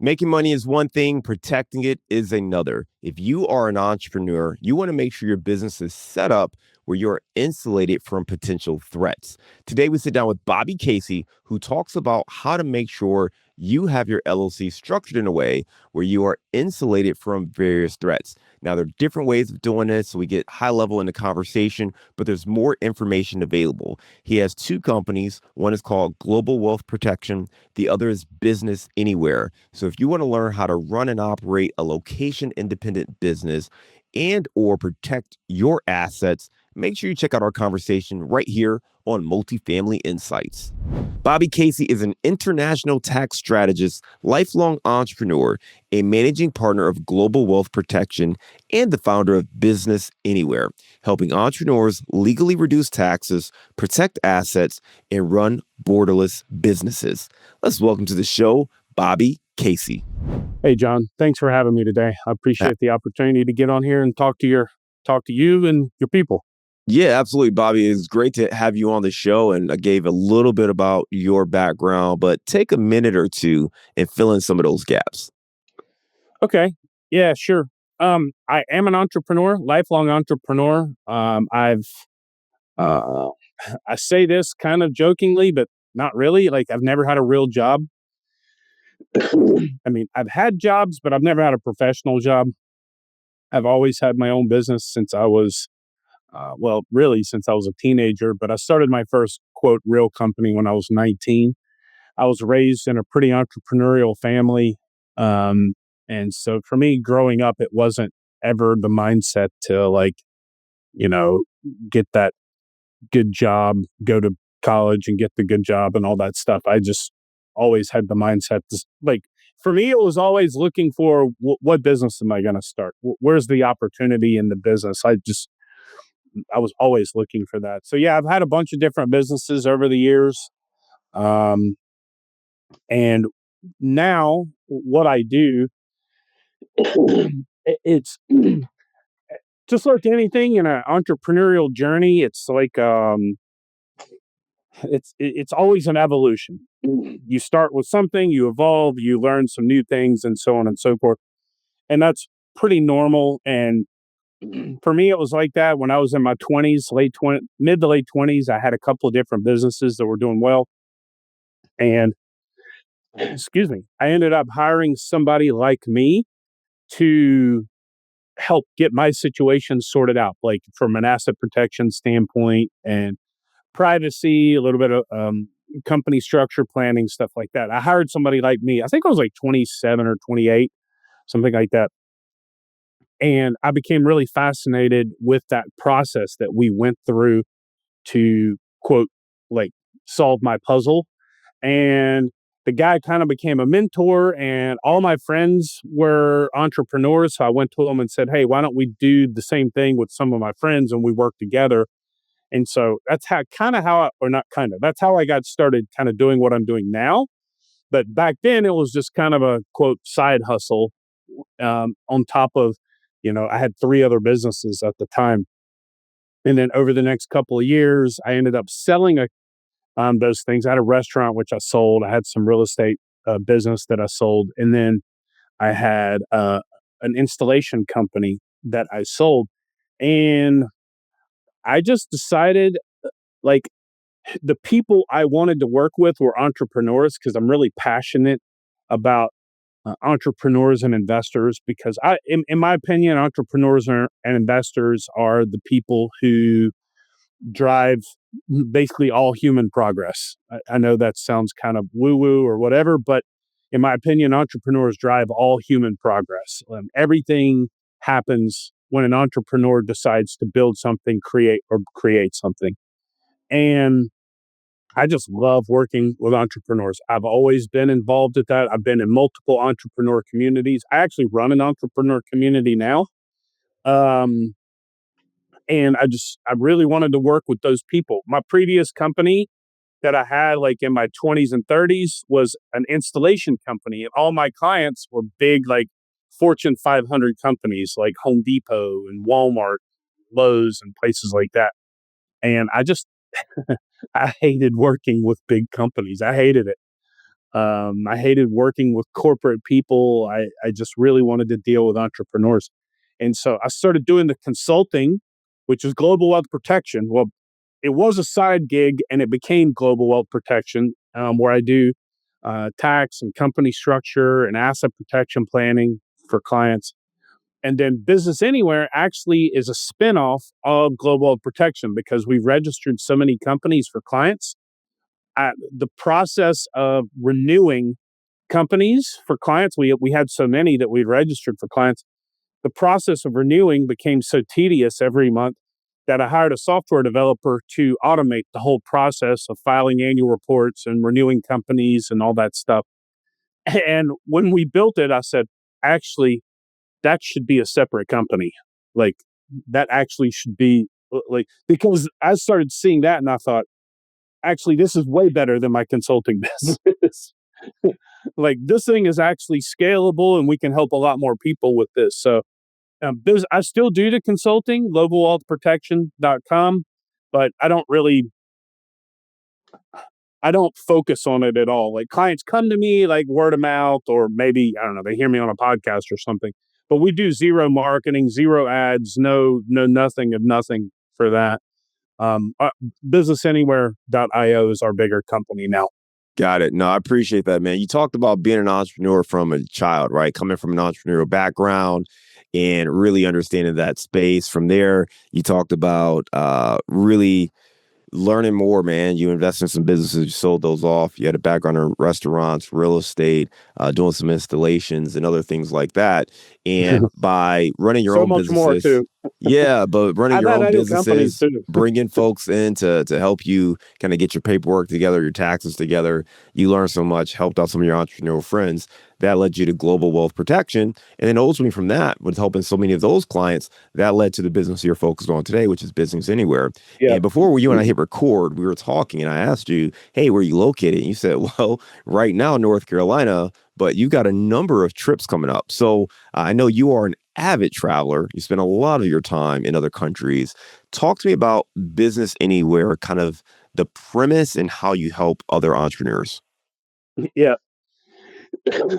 Making money is one thing, protecting it is another. If you are an entrepreneur, you want to make sure your business is set up where you're insulated from potential threats. Today, we sit down with Bobby Casey, who talks about how to make sure you have your LLC structured in a way where you are insulated from various threats. Now, there are different ways of doing this, so we get high level in the conversation, but there's more information available. He has two companies. One is called Global Wealth Protection. The other is Business Anywhere. So if you want to learn how to run and operate a location independent business and or protect your assets, make sure you check out our conversation right here on Multifamily Insights. Bobby Casey is an international tax strategist, lifelong entrepreneur, a managing partner of Global Wealth Protection, and the founder of Business Anywhere, helping entrepreneurs legally reduce taxes, protect assets, and run borderless businesses. Let's welcome to the show, Bobby Casey. Hey, John. Thanks for having me today. I appreciate the opportunity to get on here and talk to you and your people. Yeah, absolutely, Bobby. It's great to have you on the show. And I gave a little bit about your background, but take a minute or two and fill in some of those gaps. Okay. Yeah, sure. I am an entrepreneur, lifelong entrepreneur. Uh, I say this kind of jokingly, but not really. Like, I've never had a real job. I mean, I've had jobs, but I've never had a professional job. I've always had my own business since I was really since I was a teenager, but I started my first quote real company when I was 19. I was raised in a pretty entrepreneurial family. And so for me growing up, it wasn't ever the mindset to you know, get that good job, go to college and get the good job and all that stuff. I just always had the mindset for me, it was always looking for what business am I going to start? Where's the opportunity in the business? I was always looking for that. So yeah, I've had a bunch of different businesses over the years. Um, and now what I do, it's just like anything in an entrepreneurial journey. It's always an evolution. You start with something, you evolve, you learn some new things, and so on and so forth. And that's pretty normal. And for me, it was like that when I was in my 20s, mid to late 20s. I had a couple of different businesses that were doing well. And excuse me, I ended up hiring somebody like me to help get my situation sorted out, like from an asset protection standpoint and privacy, a little bit of company structure planning, stuff like that. I hired somebody like me. I think I was like 27 or 28, something like that. And I became really fascinated with that process that we went through to quote, like solve my puzzle. And the guy kind of became a mentor, and all my friends were entrepreneurs. So I went to him and said, hey, why don't we do the same thing with some of my friends and we work together? And so that's that's how I got started kind of doing what I'm doing now. But back then it was just kind of a quote side hustle on top of, I had three other businesses at the time. And then over the next couple of years, I ended up selling those things. I had a restaurant, which I sold. I had some real estate business that I sold. And then I had an installation company that I sold. And I just decided like the people I wanted to work with were entrepreneurs because I'm really passionate about entrepreneurs and investors because in my opinion, entrepreneurs and investors are the people who drive basically all human progress. I know that sounds kind of woo-woo or whatever, but in my opinion, entrepreneurs drive all human progress. Everything happens when an entrepreneur decides to build something, create something. And I just love working with entrepreneurs. I've always been involved with that. I've been in multiple entrepreneur communities. I actually run an entrepreneur community now. Um, and I really wanted to work with those people. My previous company that I had like in my 20s and 30s was an installation company. And all my clients were big, like Fortune 500 companies like Home Depot and Walmart, Lowe's, and places like that. And I hated working with big companies. I hated it. I hated working with corporate people. I just really wanted to deal with entrepreneurs. And so I started doing the consulting, which is global wealth protection. Well, it was a side gig and it became global wealth protection, where I do tax and company structure and asset protection planning for clients. And then Business Anywhere actually is a spinoff of global wealth protection because we registered so many companies for clients. The process of renewing companies for clients, we had so many that we registered for clients. The process of renewing became so tedious every month that I hired a software developer to automate the whole process of filing annual reports and renewing companies and all that stuff. And when we built it, I said, actually, that should be a separate company. Like, that actually should be like, because I started seeing that and I thought, actually, this is way better than my consulting business. Like, this thing is actually scalable and we can help a lot more people with this. So, I still do the consulting, globalwealthprotection.com, but I don't focus on it at all. Like, clients come to me like word of mouth, or maybe, I don't know, they hear me on a podcast or something, but we do zero marketing, zero ads, nothing of nothing for that. Um, uh, businessanywhere.io is our bigger company now. Got it. No, I appreciate that, man. You talked about being an entrepreneur from a child, right? Coming from an entrepreneurial background and really understanding that space. From there, you talked about really learning more, man. You invested in some businesses, you sold those off. You had a background in restaurants, real estate, doing some installations and other things like that. And by running your So own much more businesses, too. yeah, but running I've your had own idle companies businesses, too. bringing folks in to help you kind of get your paperwork together, your taxes together, you learn so much, helped out some of your entrepreneurial friends. That led you to global wealth protection. And then ultimately from that, with helping so many of those clients, that led to the business you're focused on today, which is Business Anywhere. Yeah. And before you and I hit record, we were talking and I asked you, hey, where are you located? And you said, well, right now, North Carolina, but you got a number of trips coming up. So I know you are an avid traveler. You spend a lot of your time in other countries. Talk to me about Business Anywhere, kind of the premise and how you help other entrepreneurs. Yeah.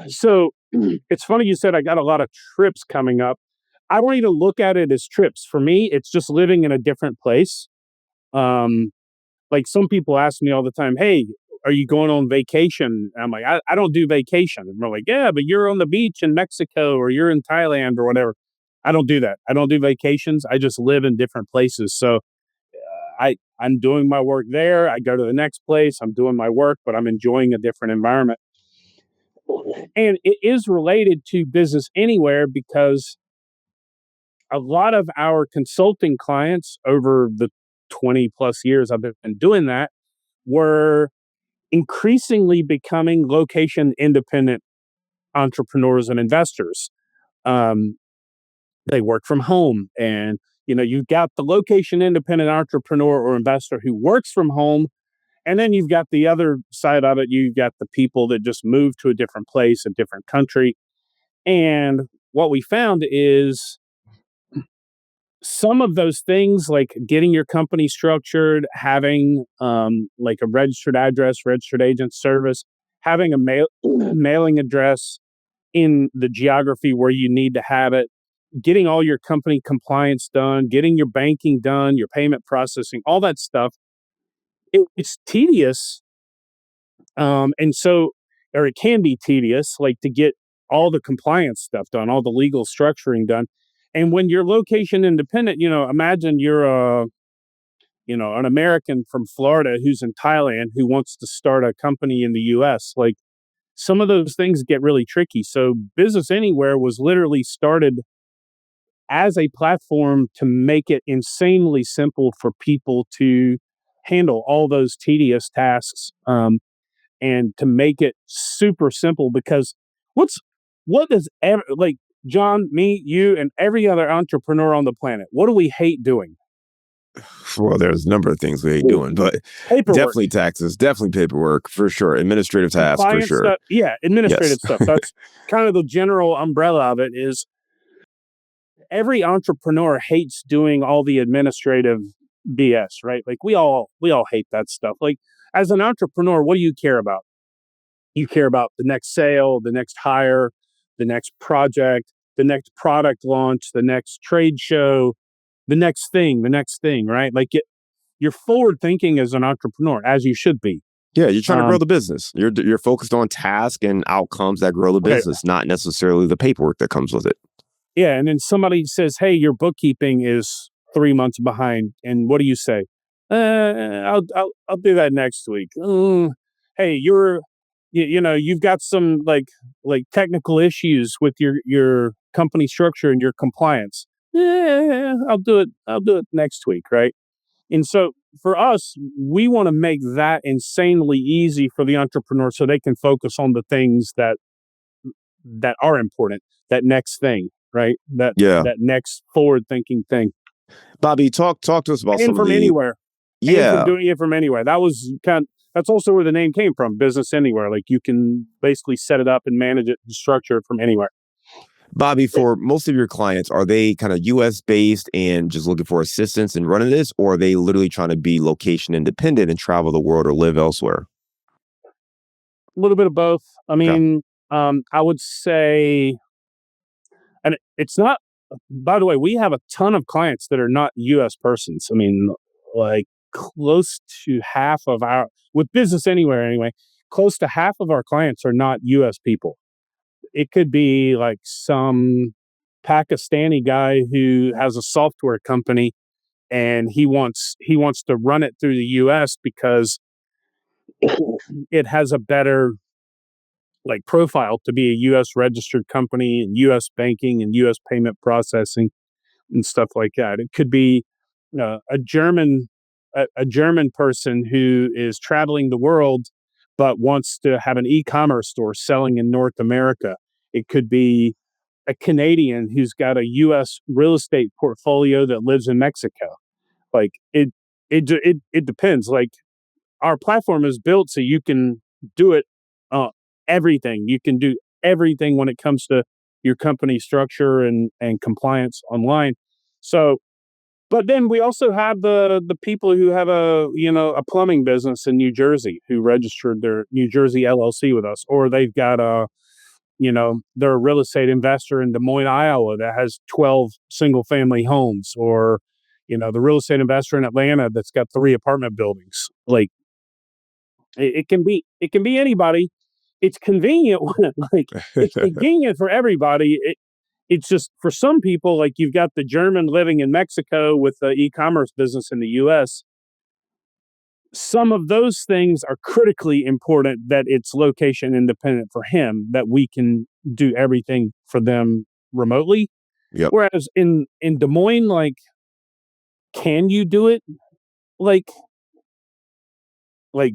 So it's funny you said I got a lot of trips coming up. I don't even look at it as trips. For me, it's just living in a different place. Um, like, some people ask me all the time, "Hey, are you going on vacation?" And I'm like, I don't do vacation. And they're like, "Yeah, but you're on the beach in Mexico or you're in Thailand or whatever." I don't do that. I don't do vacations. I just live in different places. So I'm doing my work there. I go to the next place. I'm doing my work, but I'm enjoying a different environment. And it is related to Business Anywhere because a lot of our consulting clients over the 20 plus years I've been doing that were increasingly becoming location independent entrepreneurs and investors. Um, they work from home, and you've got the location independent entrepreneur or investor who works from home, and then you've got the other side of it. You've got the people that just move to a different place, a different country. And what we found is some of those things, like getting your company structured, having like a registered address, registered agent service, having a mailing address in the geography where you need to have it, getting all your company compliance done, getting your banking done, your payment processing, all that stuff. It's tedious, and so, or it can be tedious, like to get all the compliance stuff done, all the legal structuring done. And when you're location independent, imagine you're an American from Florida who's in Thailand who wants to start a company in the US. Like, some of those things get really tricky. So Business Anywhere was literally started as a platform to make it insanely simple for people to handle all those tedious tasks, and to make it super simple. Because what's what does like John, me, you, and every other entrepreneur on the planet, what do we hate doing? Well, there's a number of things we hate doing, but Paperwork, definitely taxes, definitely paperwork for sure. Administrative tasks for compliance sure. stuff. Yeah, Yes. administrative stuff. That's kind of the general umbrella of it. Is every entrepreneur hates doing all the administrative BS, right? Like, we all hate that stuff. Like, as an entrepreneur, what do you care about? You care about the next sale, the next hire, the next project, the next product launch, the next trade show, the next thing, right? Like you're forward thinking as an entrepreneur, as you should be. Yeah, you're trying to grow Um, the business. You're focused on tasks and outcomes that grow the right. business, not necessarily the paperwork that comes with it. Yeah. And then somebody says, hey, your bookkeeping is 3 months behind. And what do you say? I'll do that next week. Hey, you've got some like technical issues with your company structure and your compliance. I'll do it next week. Right. And so for us, we want to make that insanely easy for the entrepreneur so they can focus on the things that are important, that next thing, right? That Yeah. that next forward thinking thing. Bobby, talk to us about And some of from the anywhere. And from yeah. doing it from anywhere. That's also where the name came from, business anywhere. Like you can basically set it up and manage it and structure it from anywhere. Bobby, for most of your clients, are they kind of US based and just looking for assistance in running this, or are they literally trying to be location independent and travel the world or live elsewhere? A little bit of both. I Okay. mean, I would say, and it's not, by the way, we have a ton of clients that are not US persons. I mean, like close to half of with business anywhere anyway, close to half of our clients are not US people. It could be like some Pakistani guy who has a software company and he wants to run it through the US because it has a better like profile to be a US registered company and US banking and US payment processing and stuff like that. It could be a German person who is traveling the world but wants to have an e-commerce store selling in North America. It could be a Canadian who's got a US real estate portfolio that lives in Mexico. Like it depends. Like our platform is built so you can do it uh, everything. You can do everything when it comes to your company structure and compliance online. So, but then we also have the people who have a plumbing business in New Jersey who registered their New Jersey LLC with us, or they've got they're a real estate investor in Des Moines, Iowa that has 12 single family homes, or the real estate investor in Atlanta that's got 3 apartment buildings. Like it can be anybody. It's convenient it's convenient for everybody. It's just for some people, like you've got the German living in Mexico with the e-commerce business in the US. Some of those things are critically important that it's location independent for him, that we can do everything for them remotely. Yep. Whereas in Des Moines, like, can you do it like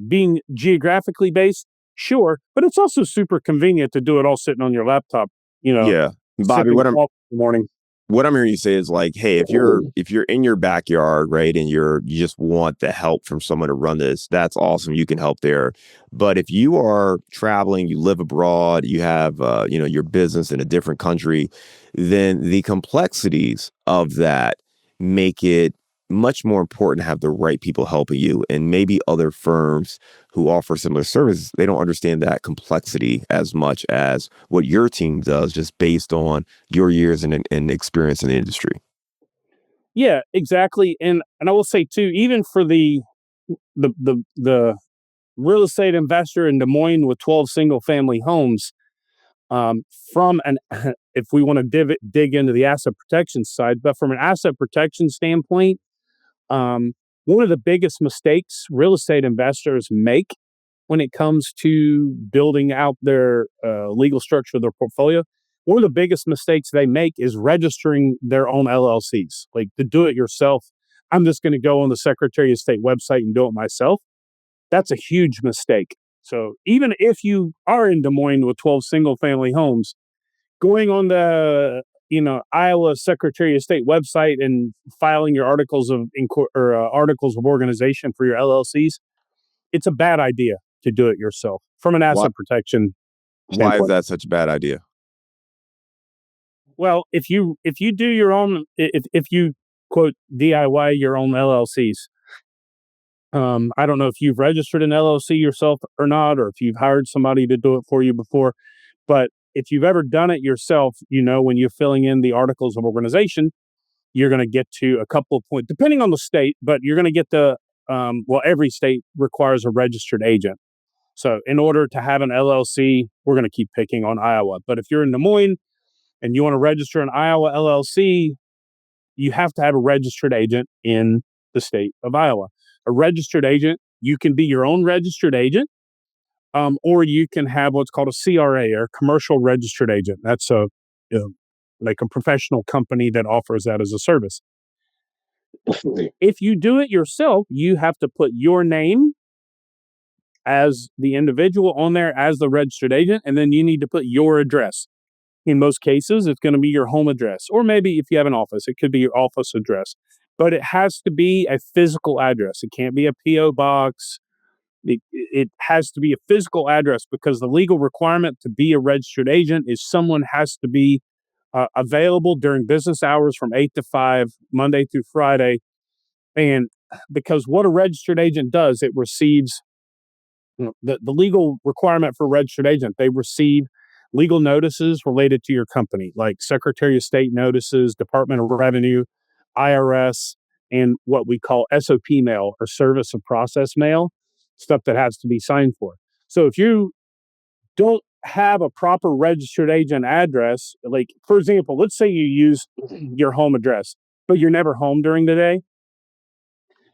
being geographically based? Sure, but it's also super convenient to do it all sitting on your laptop, Yeah. Bobby, sipping coffee in the morning. what I'm hearing you say is like, hey, if you're in your backyard, right, and you just want the help from someone to run this, that's awesome. You can help there. But if you are traveling, you live abroad, you have your business in a different country, then the complexities of that make it much more important to have the right people helping you. And maybe other firms who offer similar services, they don't understand that complexity as much as what your team does, just based on your years and experience in the industry. Yeah, exactly. And I will say too, even for the real estate investor in Des Moines with 12 single family homes, um, from an if we want to dig into the asset protection side, but from an asset protection standpoint, um, one of the biggest mistakes real estate investors make when it comes to building out their legal structure of their portfolio, one of the biggest mistakes they make is registering their own LLCs. Like to do it yourself, I'm just going to go on the Secretary of State website and do it myself. That's a huge mistake. So even if you are in Des Moines with 12 single family homes, going on the Iowa Secretary of State website and filing your articles of organization for your LLCs, it's a bad idea to do it yourself from an Why asset protection why is standpoint. that such a bad idea? Well, if you do your own, if you quote DIY your own LLCs, I don't know if you've registered an LLC yourself or not, or if you've hired somebody to do it for you before, but if you've ever done it yourself, when you're filling in the articles of organization, you're going to get to a couple of points, depending on the state, but you're going to get every state requires a registered agent. So in order to have an LLC, we're going to keep picking on Iowa. But if you're in Des Moines and you want to register an Iowa LLC, you have to have a registered agent in the state of Iowa. A registered agent, you can be your own registered agent, or you can have what's called a CRA, or commercial registered agent. That's like a professional company that offers that as a service. If you do it yourself, you have to put your name as the individual on there as the registered agent, and then you need to put your address. In most cases, it's going to be your home address, or maybe if you have an office, it could be your office address. But it has to be a physical address. It can't be a P.O. box. It has to be a physical address, because the legal requirement to be a registered agent is someone has to be available during business hours from 8 to 5, Monday through Friday. And because what a registered agent does, it receives the legal requirement for a registered agent. They receive legal notices related to your company, like Secretary of State notices, Department of Revenue, IRS, and what we call SOP mail, or service of process mail, stuff that has to be signed for. So if you don't have a proper registered agent address, like, for example, let's say you use your home address, but you're never home during the day,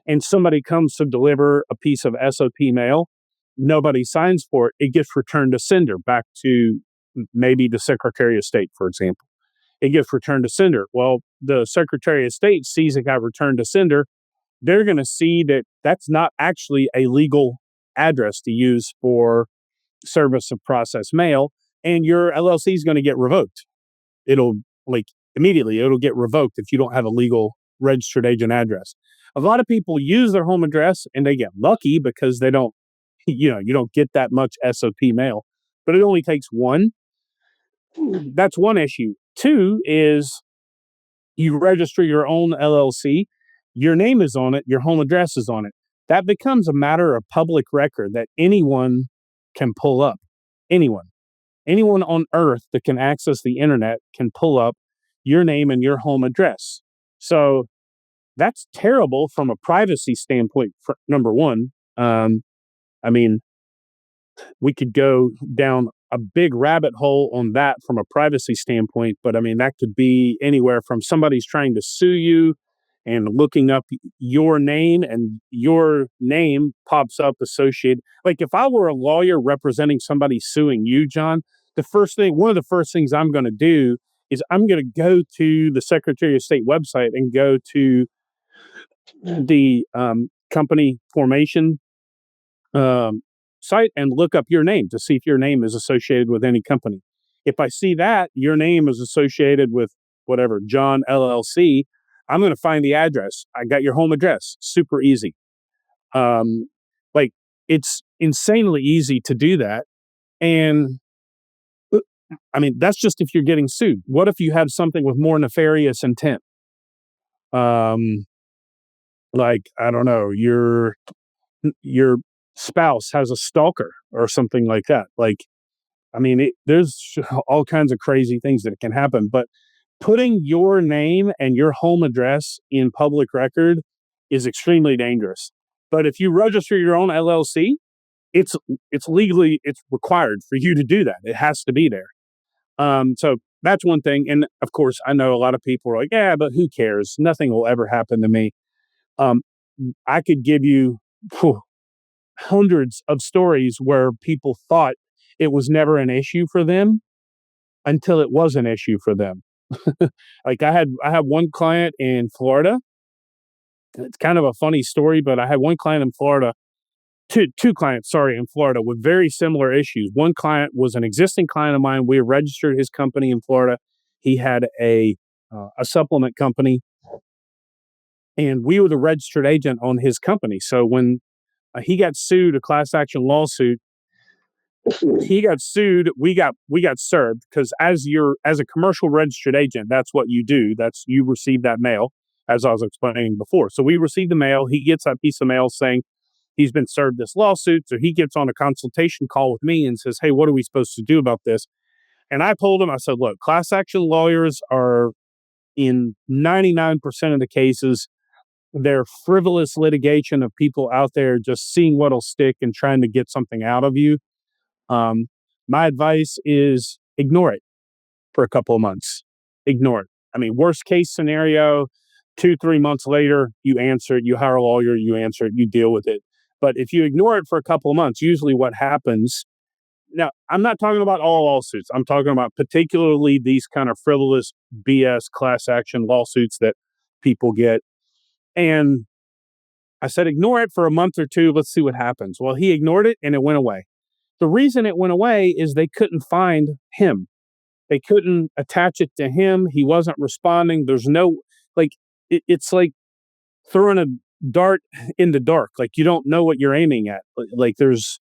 and somebody comes to deliver a piece of SOP mail, nobody signs for it, it gets returned to sender back to maybe the Secretary of State, for example. It gets returned to sender. Well, the Secretary of State sees it got returned to sender. They're going to see that that's not actually a legal address to use for service of process mail, and your LLC is going to get revoked. It'll, like, immediately, it'll get revoked if you don't have a legal registered agent address. A lot of people use their home address and they get lucky because they don't, you don't get that much SOP mail, but it only takes one. That's one issue. Two is you register your own LLC, your name is on it, your home address is on it. That becomes a matter of public record that anyone can pull up. Anyone on earth that can access the internet can pull up your name and your home address. So that's terrible from a privacy standpoint, number one. I mean, we could go down a big rabbit hole on that from a privacy standpoint, but I mean, that could be anywhere from somebody's trying to sue you and looking up your name, and your name pops up associated. Like, if I were a lawyer representing somebody suing you, John, one of the first things I'm going to do is I'm going to go to the Secretary of State website and go to the company formation site and look up your name to see if your name is associated with any company. If I see that your name is associated with whatever, John LLC, I'm going to find the address. I got your home address. Super easy. Like, it's insanely easy to do that. And I mean, that's just if you're getting sued. What if you have something with more nefarious intent? Like, I don't know, your spouse has a stalker or something like that. Like, I mean, there's all kinds of crazy things that can happen, but putting your name and your home address in public record is extremely dangerous. But if you register your own LLC, it's legally, it's required for you to do that. It has to be there. So that's one thing. And of course, I know a lot of people are like, yeah, but who cares? Nothing will ever happen to me. I could give you hundreds of stories where people thought it was never an issue for them until it was an issue for them. Like, I have one client in Florida. It's kind of a funny story, but I had one client in Florida, two clients, sorry, in Florida with very similar issues. One client was an existing client of mine. We registered his company in Florida. He had a supplement company, and we were the registered agent on his company. So when he got sued, a class action lawsuit, he got sued. We got served, because as a commercial registered agent, that's what you do. That's, you receive that mail, as I was explaining before. So we received the mail. He gets that piece of mail saying, he's been served this lawsuit. So he gets on a consultation call with me and says, hey, what are we supposed to do about this? And I told him, I said, look, class action lawyers are in 99% of the cases, they're frivolous litigation of people out there just seeing what'll stick and trying to get something out of you. Um, my advice is ignore it for a couple of months. Ignore it. I mean, worst case scenario, 2-3 months later, you answer it, you hire a lawyer, you answer it, you deal with it. But if you ignore it for a couple of months, usually what happens now, I'm not talking about all lawsuits. I'm talking about particularly these kind of frivolous BS class action lawsuits that people get. And I said, ignore it for a month or two. Let's see what happens. Well, he ignored it and it went away. The reason it went away is they couldn't find him. They couldn't attach it to him. He wasn't responding. There's no, like, it's like throwing a dart in the dark. Like, you don't know what you're aiming at. Like, there's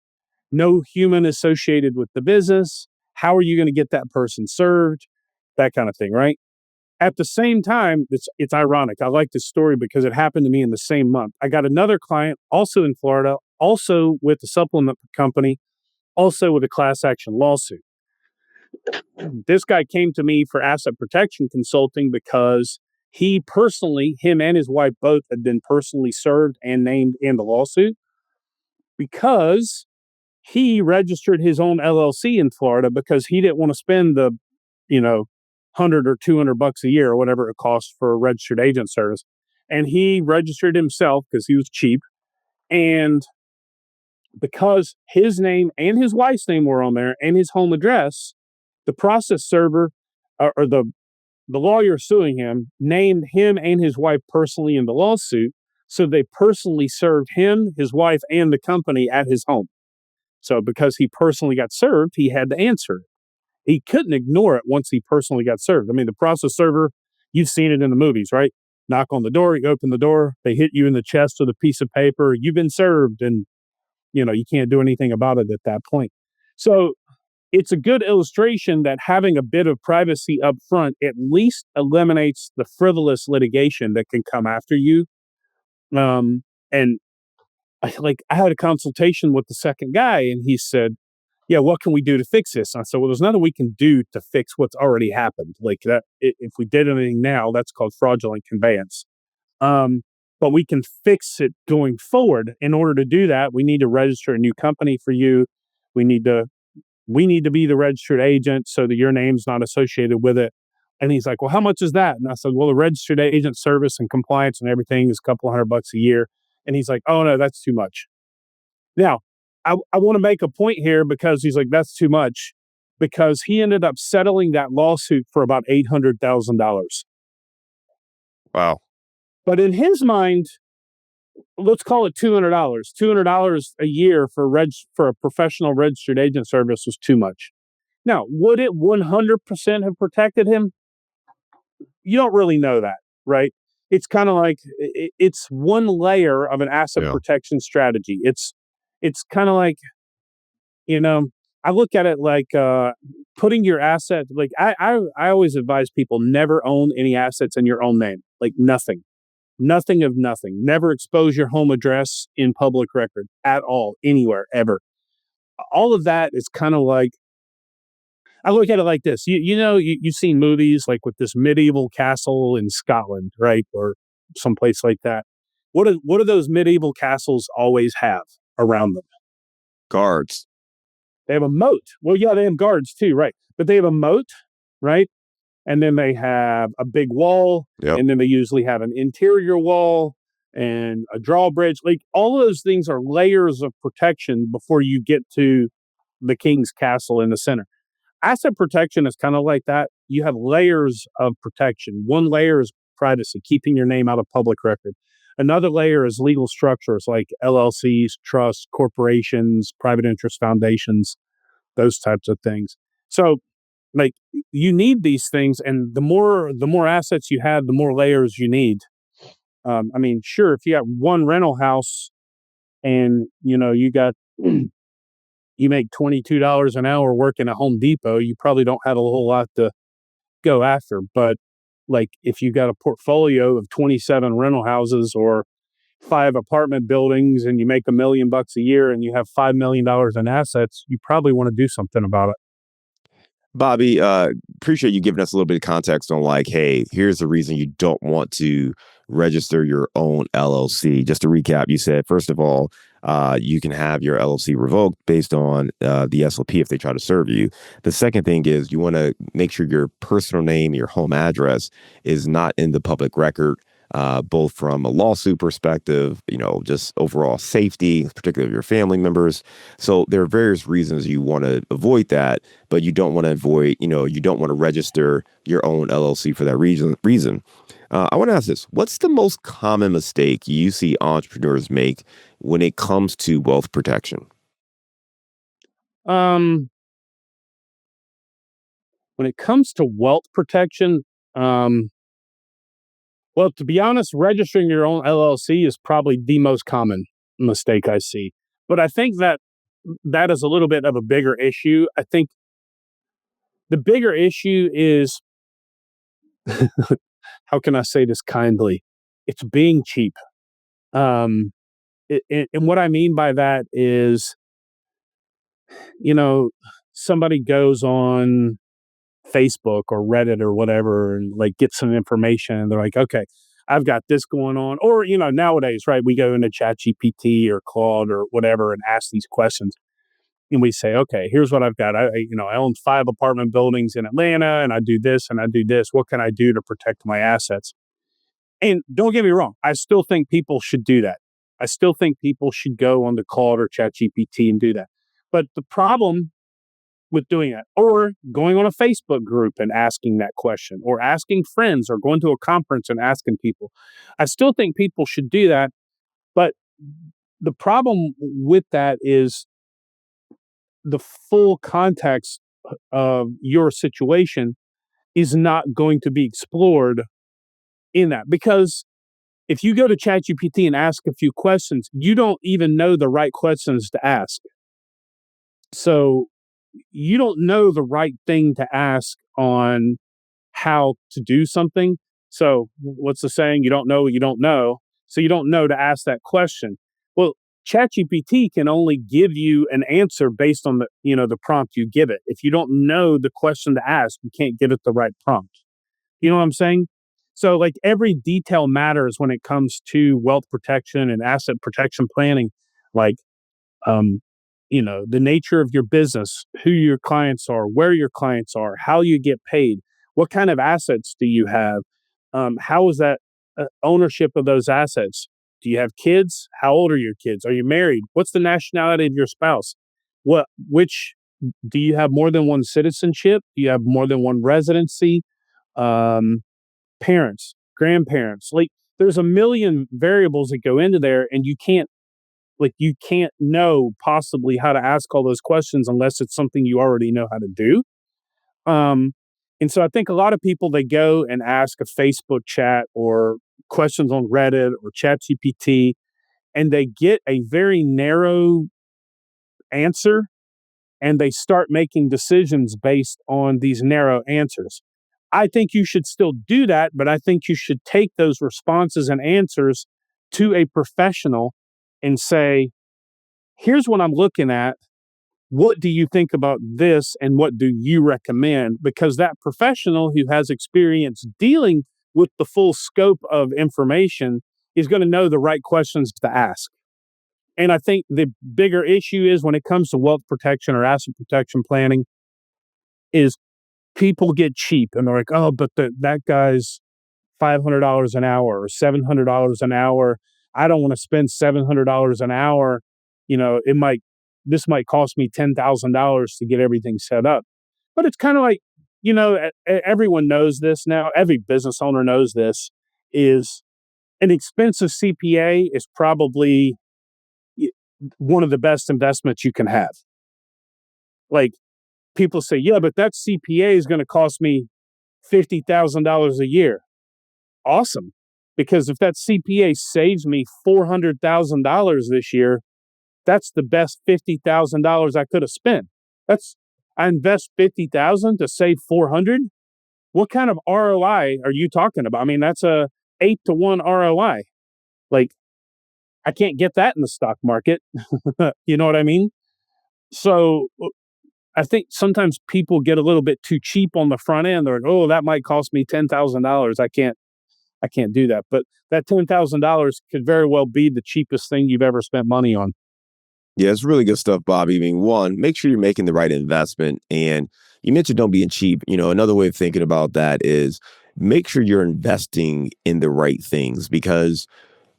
no human associated with the business. How are you going to get that person served? That kind of thing, right? At the same time, it's ironic. I like this story because it happened to me in the same month. I got another client also in Florida, also with a supplement company, also with a class action lawsuit. This guy came to me for asset protection consulting because him and his wife both had been personally served and named in the lawsuit because he registered his own LLC in Florida because he didn't want to spend the, 100 or $200 a year or whatever it costs for a registered agent service. And he registered himself because he was cheap. And because his name and his wife's name were on there and his home address, the process server or the lawyer suing him named him and his wife personally in the lawsuit. So they personally served him, his wife, and the company at his home. So because he personally got served, he had to answer it. He couldn't ignore it once he personally got served. I mean, the process server, you've seen it in the movies, right? Knock on the door, you open the door, they hit you in the chest with a piece of paper, you've been served, and you can't do anything about it at that point. So it's a good illustration that having a bit of privacy up front at least eliminates the frivolous litigation that can come after you. And I had a consultation with the second guy, and he said, yeah, what can we do to fix this? And I said, well, there's nothing we can do to fix what's already happened. Like that, if we did anything now, that's called fraudulent conveyance. But we can fix it going forward. In order to do that, we need to register a new company for you. We need to be the registered agent so that your name's not associated with it. And he's like, well, how much is that? And I said, well, the registered agent service and compliance and everything is a couple $100 a year. And he's like, oh no, that's too much. Now, I want to make a point here because he's like, that's too much, because he ended up settling that lawsuit for about $800,000. Wow. But in his mind, let's call it $200. $200 a year for a professional registered agent service was too much. Now, would it 100% have protected him? You don't really know that, right? It's kind of like it's one layer of an asset protection strategy. It's kind of like, I look at it like putting your asset. Like I always advise people never own any assets in your own name. Like nothing of nothing. Never expose your home address in public record at all, anywhere, ever. All of that is kind of like, I look at it like this. You've seen movies like with this medieval castle in Scotland, right? Or someplace like that. What do those medieval castles always have around them? Guards. They have a moat. Well, yeah, they have guards too, right? But they have a moat, right? And then they have a big wall, and then they usually have an interior wall and a drawbridge. Like all of those things are layers of protection before you get to the king's castle in the center. Asset protection is kind of like that. You have layers of protection. One layer is privacy, keeping your name out of public record. Another layer is legal structures like LLCs, trusts, corporations, private interest foundations, those types of things. So, like, you need these things, and the more assets you have, the more layers you need. I mean, sure, if you have one rental house and you make $22 an hour working at Home Depot, you probably don't have a whole lot to go after. But like if you got a portfolio of 27 rental houses, or 5 apartment buildings and you make $1 million a year and you have $5 million in assets, you probably want to do something about it. Bobby, appreciate you giving us a little bit of context on like, hey, here's the reason you don't want to register your own LLC. Just to recap, you said, first of all, you can have your LLC revoked based on the SLP if they try to serve you. The second thing is you want to make sure your personal name, your home address is not in the public record. Both from a lawsuit perspective, just overall safety, particularly of your family members. So there are various reasons you want to avoid that, but you don't want to avoid, you don't want to register your own LLC for that reason. I want to ask this. What's the most common mistake you see entrepreneurs make when it comes to wealth protection? Um, when it comes to wealth protection, um, well, to be honest, registering your own LLC is probably the most common mistake I see. But I think that is a little bit of a bigger issue. I think the bigger issue is, how can I say this kindly? It's being cheap. Um, and what I mean by that is, you know, somebody goes on Facebook or Reddit or whatever and like get some information and they're like, okay, I've got this going on. Or, nowadays, right, we go into ChatGPT or Claude or whatever and ask these questions. And we say, okay, here's what I've got. I own 5 apartment buildings in Atlanta and I do this and I do this. What can I do to protect my assets? And don't get me wrong, I still think people should do that. I still think people should go on the Claude or ChatGPT and do that. But the problem with doing that, or going on a Facebook group and asking that question, or asking friends, or going to a conference and asking people, I still think people should do that. But the problem with that is the full context of your situation is not going to be explored in that. Because if you go to ChatGPT and ask a few questions, you don't even know the right questions to ask. So you don't know the right thing to ask on how to do something. So what's the saying? You don't know what you don't know. So you don't know to ask that question. Well, ChatGPT can only give you an answer based on the prompt you give it. If you don't know the question to ask, you can't give it the right prompt. You know what I'm saying? So like every detail matters when it comes to wealth protection and asset protection planning. Like um, the nature of your business, who your clients are, where your clients are, how you get paid, what kind of assets do you have, how is that ownership of those assets? Do you have kids? How old are your kids? Are you married? What's the nationality of your spouse? Which do you have more than one citizenship? Do you have more than one residency? Um, Parents, grandparents, like there's a million variables that go into there, and you can't know possibly how to ask all those questions unless it's something you already know how to do. Um, and so I think a lot of people, they go and ask a Facebook chat or questions on Reddit or ChatGPT, and they get a very narrow answer, and they start making decisions based on these narrow answers. I think you should still do that, but I think you should take those responses and answers to a professional and say, here's what I'm looking at. What do you think about this? And what do you recommend? Because that professional who has experience dealing with the full scope of information is going to know the right questions to ask. And I think the bigger issue is when it comes to wealth protection or asset protection planning is people get cheap and they're like, oh, but that guy's $500 an hour or $700 an hour. I don't want to spend $700 an hour. This might cost me $10,000 to get everything set up. But it's kind of like, everyone knows this now. Every business owner knows this is an expensive CPA is probably one of the best investments you can have. Like people say, yeah, but that CPA is going to cost me $50,000 a year. Awesome. Because if that CPA saves me $400,000 this year, that's the best $50,000 I could have spent. I invest 50,000 to save 400. What kind of ROI are you talking about? I mean, that's a 8-to-1 ROI. Like I can't get that in the stock market. You know what I mean? So I think sometimes people get a little bit too cheap on the front end. They're like, oh, that might cost me $10,000. I can't do that. But that $10,000 could very well be the cheapest thing you've ever spent money on. Yeah, it's really good stuff, Bobby. I mean, one, make sure you're making the right investment. And you mentioned don't being cheap. Another way of thinking about that is make sure you're investing in the right things because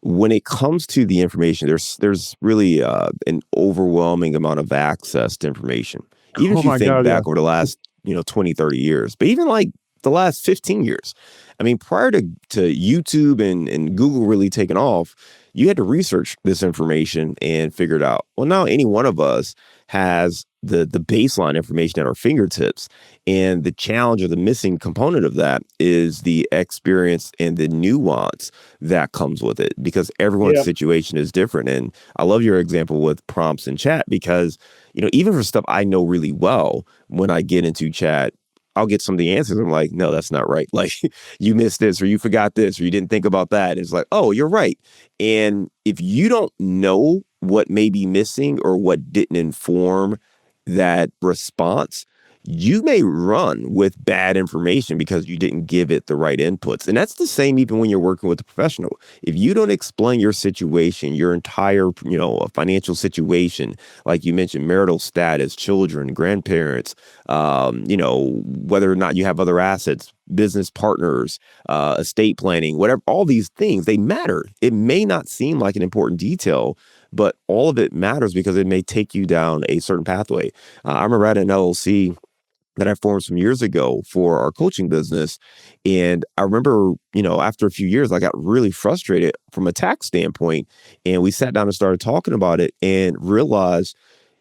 when it comes to the information, there's really an overwhelming amount of access to information. Even Oh if you my think God, yeah. back over the last 20, 30 years, but even like the last 15 years. I mean, prior to YouTube and Google really taking off, you had to research this information and figure it out. Well, now any one of us has the baseline information at our fingertips. And the challenge or the missing component of that is the experience and the nuance that comes with it because everyone's Yeah. situation is different. And I love your example with prompts in chat because, even for stuff I know really well, when I get into chat, I'll get some of the answers. I'm like, no, that's not right. Like you missed this or you forgot this or you didn't think about that. It's like, oh, you're right. And if you don't know what may be missing or what didn't inform that response, you may run with bad information because you didn't give it the right inputs. And that's the same even when you're working with a professional. If you don't explain your situation, your entire, financial situation, like you mentioned, marital status, children, grandparents, whether or not you have other assets, business partners, estate planning, whatever, all these things, they matter. It may not seem like an important detail, but all of it matters because it may take you down a certain pathway. I remember at an LLC that I formed some years ago for our coaching business. And I remember, after a few years, I got really frustrated from a tax standpoint. And we sat down and started talking about it and realized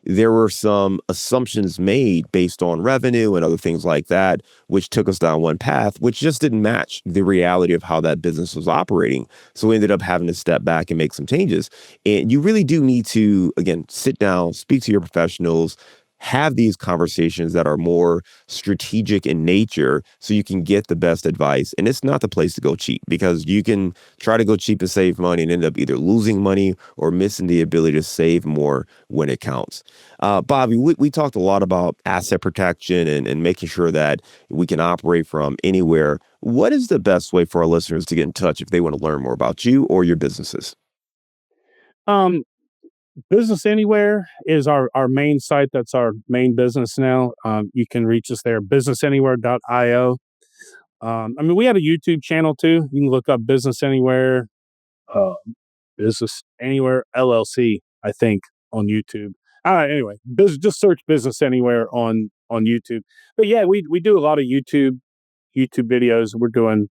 there were some assumptions made based on revenue and other things like that, which took us down one path, which just didn't match the reality of how that business was operating. So we ended up having to step back and make some changes. And you really do need to, again, sit down, speak to your professionals, have these conversations that are more strategic in nature so you can get the best advice. And it's not the place to go cheap because you can try to go cheap and save money and end up either losing money or missing the ability to save more when it counts. Bobby, we talked a lot about asset protection and making sure that we can operate from anywhere. What is the best way for our listeners to get in touch if they want to learn more about you or your businesses? Um, Business Anywhere is our main site. That's our main business now. You can reach us there, businessanywhere.io. I mean, we have a YouTube channel too. You can look up Business Anywhere, uh, Business Anywhere LLC, I think, on YouTube. Anyway, just search Business Anywhere on YouTube. But yeah, we do a lot of YouTube videos. We're doing,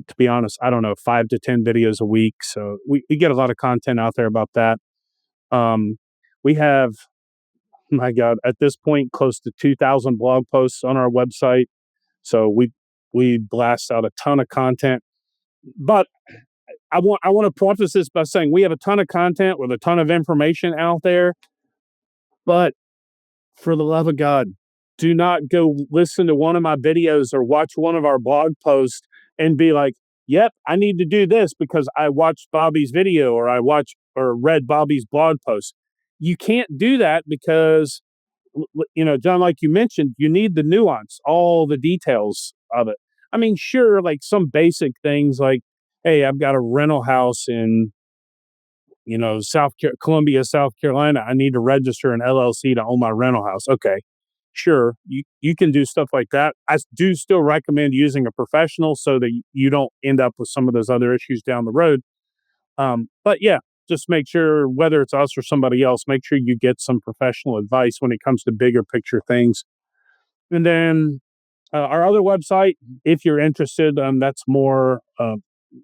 to be honest, I don't know, 5 to 10 videos a week. So we get a lot of content out there about that. We have, my God, at this point, close to 2,000 blog posts on our website. So we blast out a ton of content. But I want to preface this by saying we have a ton of content with a ton of information out there. But for the love of God, do not go listen to one of my videos or watch one of our blog posts and be like, yep, I need to do this because I watched Bobby's video or I watched or read Bobby's blog post. You can't do that because, John, like you mentioned, you need the nuance, all the details of it. I mean, sure, like some basic things like, hey, I've got a rental house in, Columbia, South Carolina. I need to register an LLC to own my rental house. Okay, sure, you can do stuff like that. I do still recommend using a professional so that you don't end up with some of those other issues down the road. But yeah, just make sure, whether it's us or somebody else, make sure you get some professional advice when it comes to bigger picture things. And then our other website, if you're interested, that's more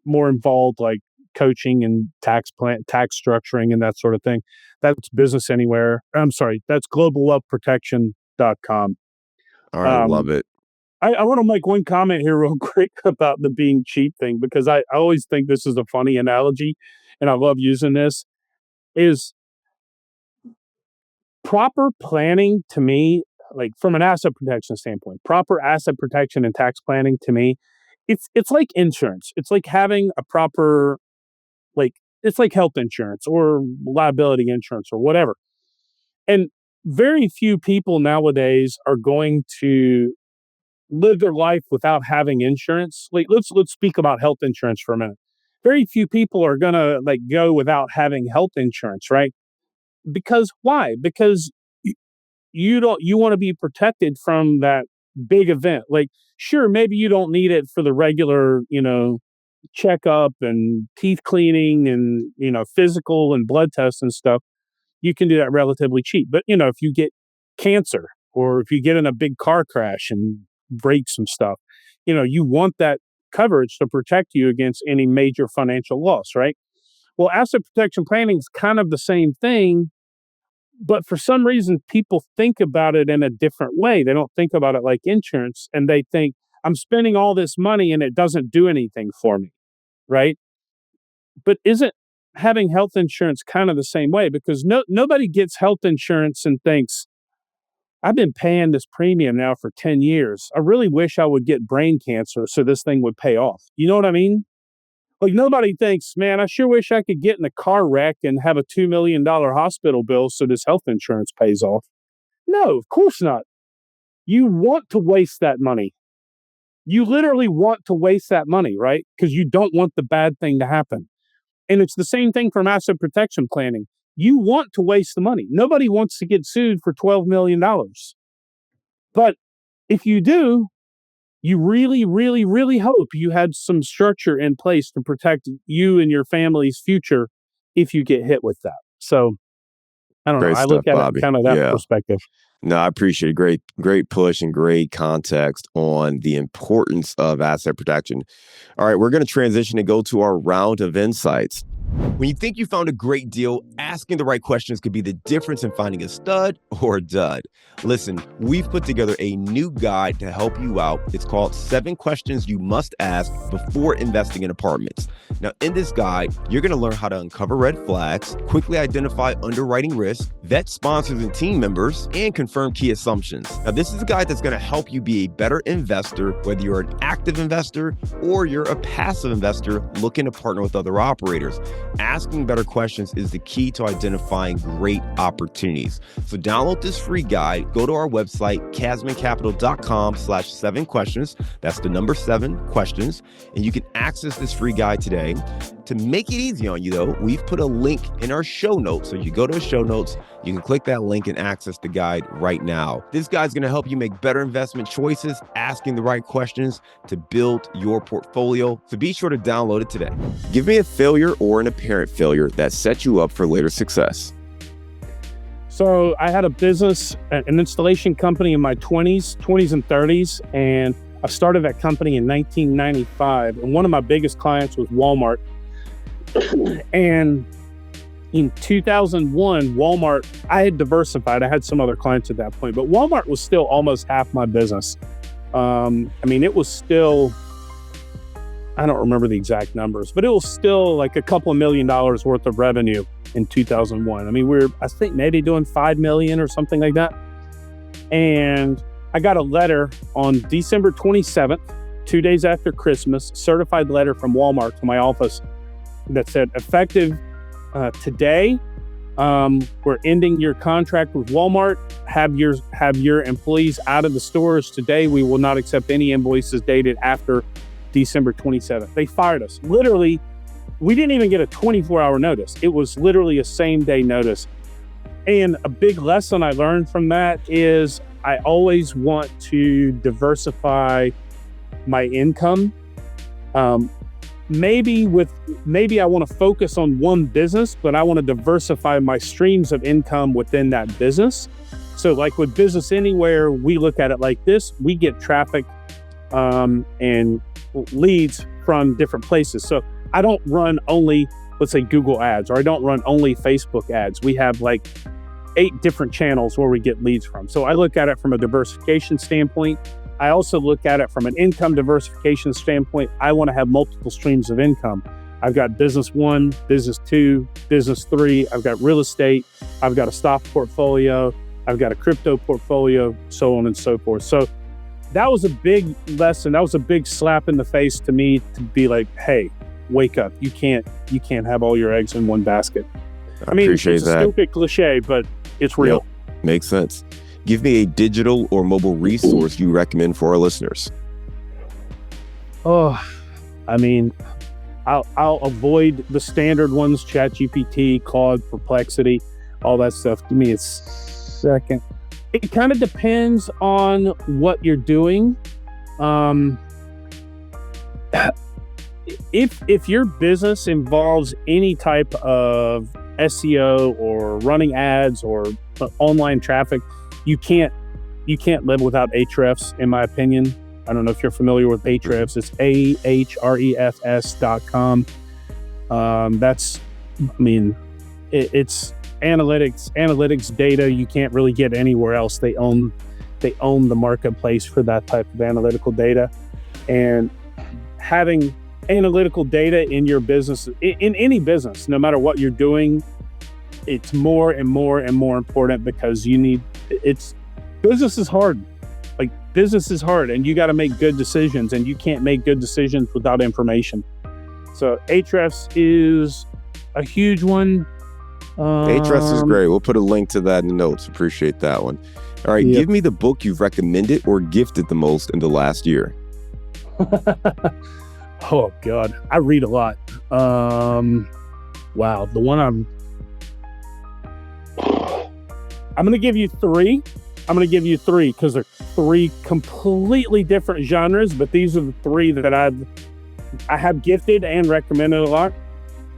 involved, like coaching and tax structuring, and that sort of thing. That's Business Anywhere. I'm sorry, that's globalwealthprotection.com. All right, love Um, it. I want to make one comment here, real quick, about the being cheap thing, because I always think this is a funny analogy, and I love using this. Is proper planning to me, like from an asset protection standpoint, proper asset protection and tax planning to me, it's like insurance. It's like having a proper, like, it's like health insurance or liability insurance or whatever. And very few people nowadays are going to live their life without having insurance. Like let's speak about health insurance for a minute. Very few people are gonna like go without having health insurance, right? Because why? Because you want to be protected from that big event. Like, sure, maybe you don't need it for the regular, checkup and teeth cleaning and physical and blood tests and stuff. You can do that relatively cheap. But if you get cancer or if you get in a big car crash and break some stuff, you want that coverage to protect you against any major financial loss, right? Well, asset protection planning is kind of the same thing, but for some reason, people think about it in a different way. They don't think about it like insurance, and they think, I'm spending all this money and it doesn't do anything for me, right? But isn't having health insurance kind of the same way? Because nobody gets health insurance and thinks, I've been paying this premium now for 10 years. I really wish I would get brain cancer so this thing would pay off. You know what I mean? Like nobody thinks, man, I sure wish I could get in a car wreck and have a $2 million hospital bill so this health insurance pays off. No, of course not. You want to waste that money. You literally want to waste that money, right? Because you don't want the bad thing to happen. And it's the same thing from asset protection planning. You want to waste the money. Nobody wants to get sued for $12 million. But if you do, you really, really, really hope you had some structure in place to protect you and your family's future if you get hit with that. So I don't know. Great I stuff, look at Bobby. it kind of that Yeah. perspective. No, I appreciate it. Great push and great context on the importance of asset protection. All right, we're going to transition and go to our round of insights. When you think you found a great deal, asking the right questions could be the difference in finding a stud or a dud. Listen, we've put together a new guide to help you out. It's called 7 Questions You Must Ask Before Investing in Apartments. Now, in this guide, you're going to learn how to uncover red flags, quickly identify underwriting risk, vet sponsors and team members, and confirm key assumptions. Now, this is a guide that's going to help you be a better investor, whether you're an active investor or you're a passive investor looking to partner with other operators. Asking better questions is the key to identifying great opportunities. So download this free guide. Go to our website, casmoncapital.com/7 questions. That's the number 7 questions. And you can access this free guide today. To make it easy on you, though, we've put a link in our show notes. So you go to the show notes, you can click that link and access the guide right now. This guide's going to help you make better investment choices, asking the right questions to build your portfolio. So be sure to download it today. Give me a failure or an apparent failure that set you up for later success. So I had a business, an installation company in my 20s and 30s, and I started that company in 1995. And one of my biggest clients was Walmart. And in 2001, Walmart, I had diversified. I had some other clients at that point, but Walmart was still almost half my business. It was still, I don't remember the exact numbers, but it was still like a couple of $1 million worth of revenue in 2001. I think maybe doing 5 million or something like that. And I got a letter on December 27th, 2 days after Christmas, certified letter from Walmart to my office that said, effective today, we're ending your contract with Walmart. Have your employees out of the stores today. We will not accept any invoices dated after December 27th. They fired us. Literally, we didn't even get a 24-hour notice. It was literally a same-day notice. And a big lesson I learned from that is I always want to diversify my income. Maybe I want to focus on one business, but I want to diversify my streams of income within that business. So like with Business Anywhere, we look at it like this. We get traffic and leads from different places. So I don't run only, let's say, Google ads, or I don't run only Facebook ads. We have like 8 different channels where we get leads from. So I look at it from a diversification standpoint. I also look at it from an income diversification standpoint. I want to have multiple streams of income. I've got business 1, business 2, business 3. I've got real estate. I've got a stock portfolio. I've got a crypto portfolio, so on and so forth. So that was a big lesson. That was a big slap in the face to me to be like, hey, wake up. You can't have all your eggs in one basket. I mean, appreciate it's a that. Stupid cliche, but it's real. Yep. Makes sense. Give me a digital or mobile resource you recommend for our listeners. Oh, I mean, I'll avoid the standard ones: ChatGPT, Claude, Perplexity, all that stuff. Give me a second. It kind of depends on what you're doing. If your business involves any type of SEO or running ads or online traffic, you can't live without Ahrefs, in my opinion. I don't know if you're familiar with Ahrefs. It's ahrefs.com. It's analytics data you can't really get anywhere else. They own the marketplace for that type of analytical data, and having analytical data in your business, in any business, no matter what you're doing, it's more and more and more important, because business is hard. Like, business is hard, and you got to make good decisions, and you can't make good decisions without information. So Ahrefs is a huge one. Ahrefs is great. We'll put a link to that in the notes. Appreciate that one. All right, Give me the book you've recommended or gifted the most in the last year. Oh God, I read a lot. Wow, the one I'm going to give you three. I'm going to give you three because they're three completely different genres, but these are the three that I have gifted and recommended a lot.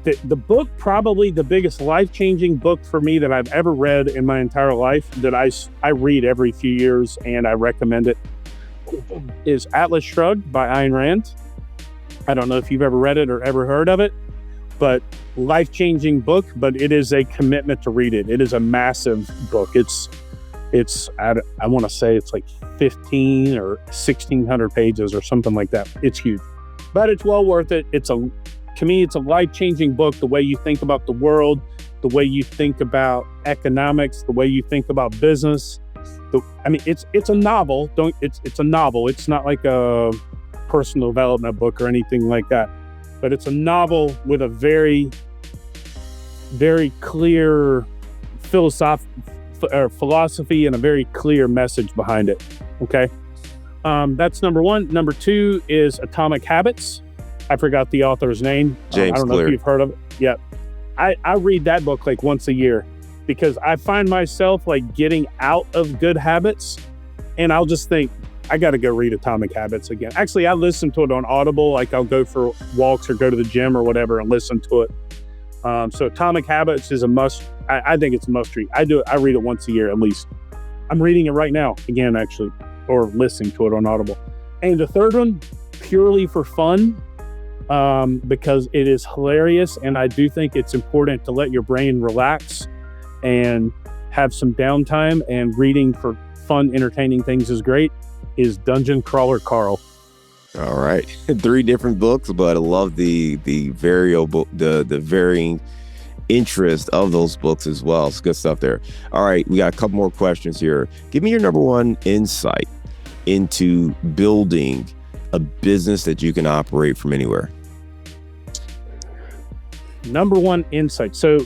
The book, probably the biggest life-changing book for me that I've ever read in my entire life, that I read every few years and I recommend it, is Atlas Shrugged by Ayn Rand. I don't know if you've ever read it or ever heard of it, but life-changing book, but it is a commitment to read it. It is a massive book. I want to say it's like 15 or 1,600 pages or something like that. It's huge, but it's well worth it. To me, it's a life-changing book. The way you think about the world, the way you think about economics, the way you think about business. It's a novel. It's a novel. It's not like a personal development book or anything like that, but it's a novel with a very, very clear philosophy and a very clear message behind it. Okay. That's number one. Number two is Atomic Habits. I forgot the author's name. James I don't know Clear. if you've heard of it. Yeah. I read that book like once a year, because I find myself like getting out of good habits, and I'll just think, I got to go read Atomic Habits again. Actually, I listen to it on Audible. Like, I'll go for walks or go to the gym or whatever and listen to it. So Atomic Habits is a must. I think it's a must read. I read it once a year at least. I'm reading it right now again, actually, or listening to it on Audible. And the third one, purely for fun, because it is hilarious, and I do think it's important to let your brain relax and have some downtime, and reading for fun, entertaining things is great, is Dungeon Crawler Carl. All right. 3 different books, but I love the varying interest of those books as well. It's good stuff there. All right, we got a couple more questions here. Give me your number one insight into building a business that you can operate from anywhere. Number one insight. So,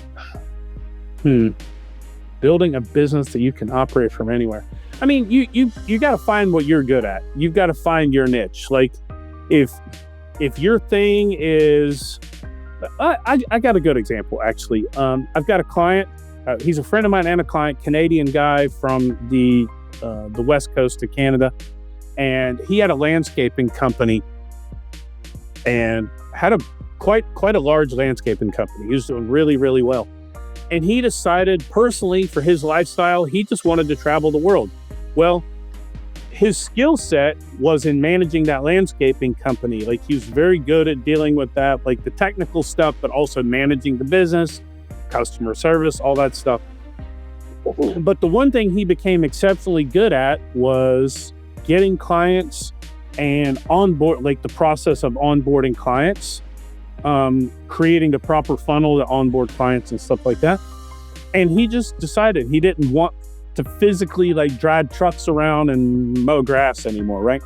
building a business that you can operate from anywhere. I mean, you got to find what you're good at. You've got to find your niche. Like, if your thing is, I got a good example actually. I've got a client. He's a friend of mine and a client, Canadian guy from the West Coast of Canada, and he had a landscaping company and had a quite a large landscaping company. He was doing really, really well. And he decided personally, for his lifestyle, he just wanted to travel the world. Well, his skill set was in managing that landscaping company. Like, he was very good at dealing with that, like the technical stuff, but also managing the business, customer service, all that stuff. But the one thing he became exceptionally good at was getting clients and onboard, like the process of onboarding clients, creating the proper funnel to onboard clients and stuff like that. And he just decided he didn't want to physically like drive trucks around and mow grass anymore, right?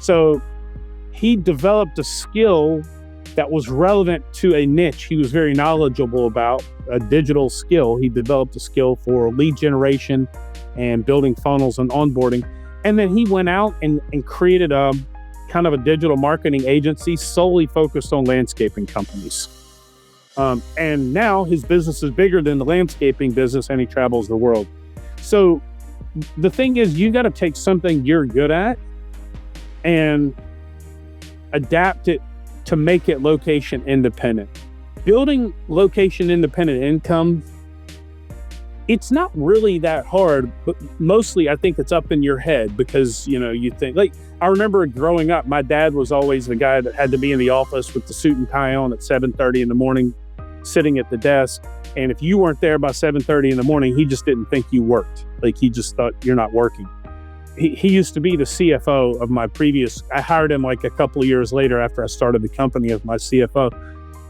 So he developed a skill that was relevant to a niche he was very knowledgeable about, a digital skill. He developed a skill for lead generation and building funnels and onboarding. And then he went out and created a kind of a digital marketing agency solely focused on landscaping companies. And now his business is bigger than the landscaping business, and he travels the world. So the thing is, you got to take something you're good at and adapt it to make it location independent. Building location independent income, it's not really that hard, but mostly I think it's up in your head because, you think, like, I remember growing up, my dad was always the guy that had to be in the office with the suit and tie on at 7:30 in the morning, sitting at the desk. And if you weren't there by 7:30 in the morning, he just didn't think you worked. Like, he just thought you're not working. He used to be the CFO of my previous, I hired him like a couple of years later after I started the company as my CFO.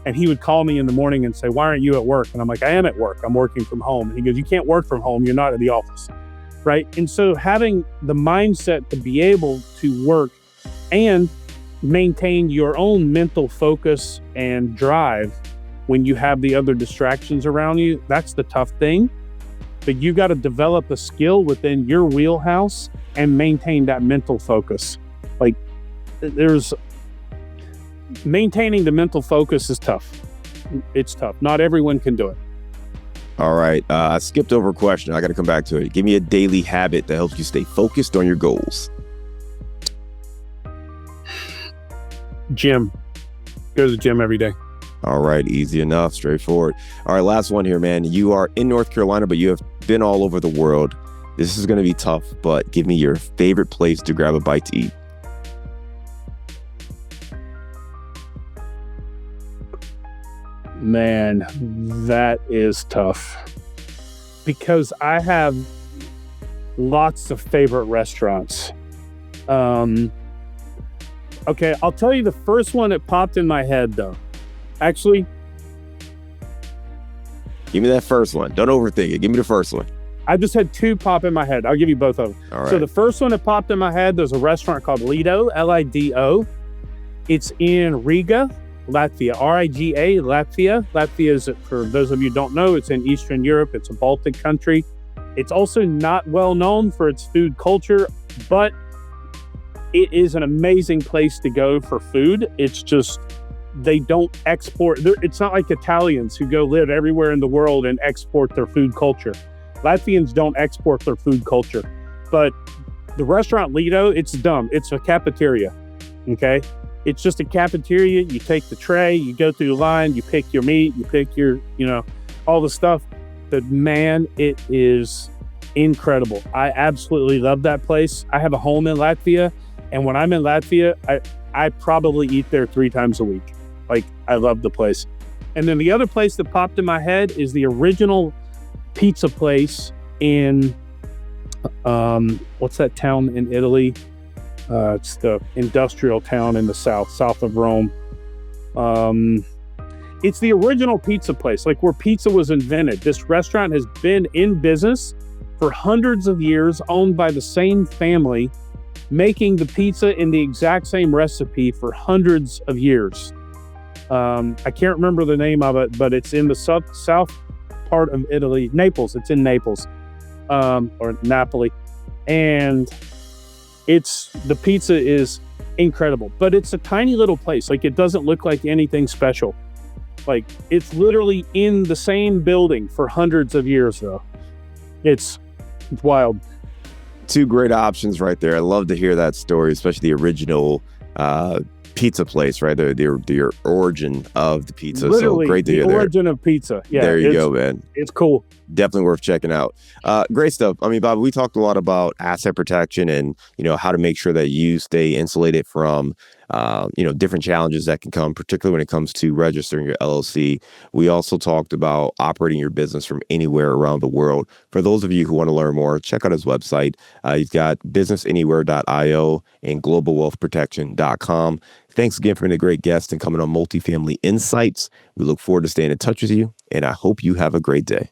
And he would call me in the morning and say, "Why aren't you at work?" And I'm like, "I am at work. I'm working from home." And he goes, "You can't work from home. You're not at the office." Right. And so having the mindset to be able to work and maintain your own mental focus and drive when you have the other distractions around you, that's the tough thing. But you got to develop a skill within your wheelhouse and maintain that mental focus. Like, maintaining the mental focus is tough. It's tough. Not everyone can do it. All right. I skipped over a question. I got to come back to it. Give me a daily habit that helps you stay focused on your goals. Gym. Go to the gym every day. All right. Easy enough. Straightforward. All right. Last one here, man. You are in North Carolina, but you have been all over the world. This is going to be tough, but give me your favorite place to grab a bite to eat. Man, that is tough because I have lots of favorite restaurants. Okay, I'll tell you the first one that popped in my head, though. Actually, give me that first one. Don't overthink it. Give me the first one. I just had two pop in my head. I'll give you both of them. All right. So the first one that popped in my head, there's a restaurant called Lido, Lido. It's in Riga, Latvia, Riga, Latvia. Latvia is, for those of you who don't know, it's in Eastern Europe. It's a Baltic country. It's also not well known for its food culture, but it is an amazing place to go for food. It's just, they don't export. It's not like Italians who go live everywhere in the world and export their food culture. Latvians don't export their food culture. But the restaurant Lido, it's dumb. It's a cafeteria, okay? It's just a cafeteria. You take the tray, you go through the line, you pick your meat, you pick your, all the stuff. But man, it is incredible. I absolutely love that place. I have a home in Latvia, and when I'm in Latvia, I probably eat there 3 times a week. Like, I love the place. And then the other place that popped in my head is the original pizza place in, what's that town in Italy? It's the industrial town in the south of Rome. It's the original pizza place, like where pizza was invented. This restaurant has been in business for hundreds of years, owned by the same family, making the pizza in the exact same recipe for hundreds of years. I can't remember the name of it, but it's in the south part of Italy, Naples. It's in Naples, or Napoli. And the pizza is incredible, but it's a tiny little place. Like, it doesn't look like anything special. Like, it's literally in the same building for hundreds of years, though. It's wild. 2 great options right there. I love to hear that story, especially the original pizza place, right? The origin of the pizza. Literally, so great to hear the origin of pizza. Yeah, there you go, man. It's cool. Definitely worth checking out. Great stuff. I mean, Bob, we talked a lot about asset protection and, how to make sure that you stay insulated from, different challenges that can come, particularly when it comes to registering your LLC. We also talked about operating your business from anywhere around the world. For those of you who want to learn more, check out his website. He's got businessanywhere.io and globalwealthprotection.com. Thanks again for being a great guest and coming on Multifamily Insights. We look forward to staying in touch with you, and I hope you have a great day.